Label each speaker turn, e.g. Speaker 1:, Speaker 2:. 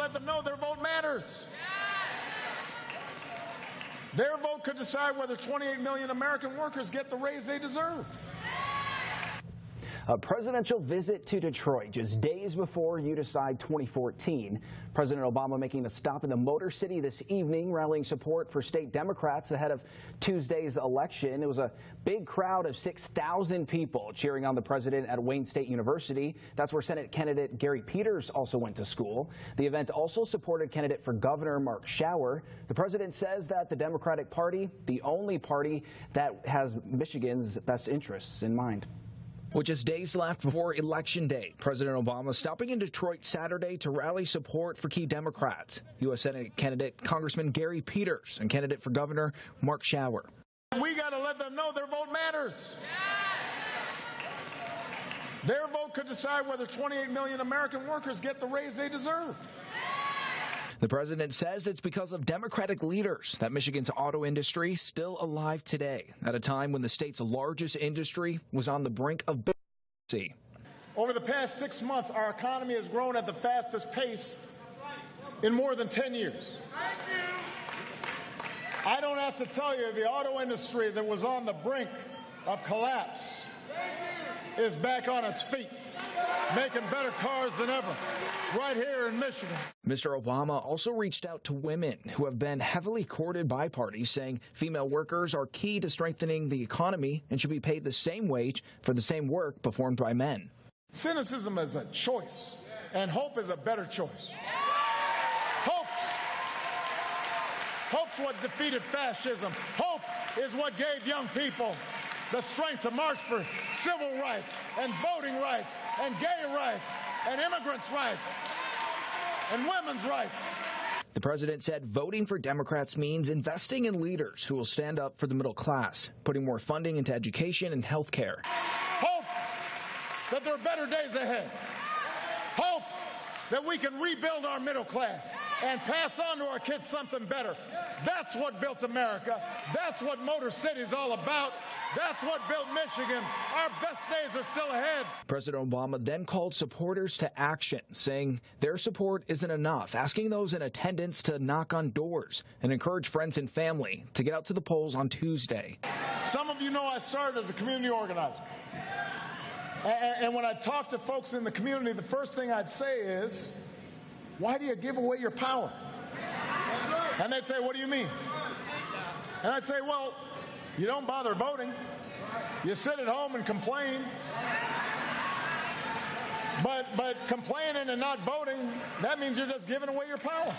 Speaker 1: let them know their vote matters. Their vote could decide whether 28 million American workers get the raise they deserve.
Speaker 2: A presidential visit to Detroit just days before you decide 2014. President Obama making a stop in the Motor City this evening, rallying support for state Democrats ahead of Tuesday's election. It was a big crowd of 6,000 people cheering on the president at Wayne State University. That's where Senate candidate Gary Peters also went to school. The event also supported candidate for governor Mark Schauer. The president says that the Democratic Party, the only party that has Michigan's best interests in mind. With just days left before Election Day, President Obama stopping in Detroit Saturday to rally support for key Democrats. U.S. Senate candidate Congressman Gary Peters and candidate for governor Mark Schauer.
Speaker 1: We got to let them know their vote matters. Their vote could decide whether 28 million American workers get the raise they deserve.
Speaker 2: The president says it's because of Democratic leaders that Michigan's auto industry is still alive today, at a time when the state's largest industry was on the brink of bankruptcy.
Speaker 1: Over the past 6 months, our economy has grown at the fastest pace in more than 10 years. I don't have to tell you, the auto industry that was on the brink of collapse is back on its feet, making better cars than ever, right here in Michigan.
Speaker 2: Mr. Obama also reached out to women who have been heavily courted by parties, saying female workers are key to strengthening the economy and should be paid the same wage for the same work performed by men.
Speaker 1: Cynicism is a choice, and hope is a better choice. Hope's what defeated fascism. Hope is what gave young people the strength to march for civil rights and voting rights and gay rights and immigrants' rights and women's rights.
Speaker 2: The president said voting for Democrats means investing in leaders who will stand up for the middle class, putting more funding into education and health care.
Speaker 1: Hope that there are better days ahead. Hope that we can rebuild our middle class and pass on to our kids something better. That's what built America. That's what Motor City is all about. That's what built Michigan. Our best days are still ahead. President
Speaker 2: Obama then called supporters to action, saying their support isn't enough, asking those in attendance to knock on doors and encourage friends and family to get out to the polls on Tuesday.
Speaker 1: Some of you know I started as a community organizer. And when I talk to folks in the community, the first thing I'd say is, why do you give away your power? And they'd say, what do you mean? And I'd say, well, you don't bother voting. You sit at home and complain. But complaining and not voting, that means you're just giving away your power.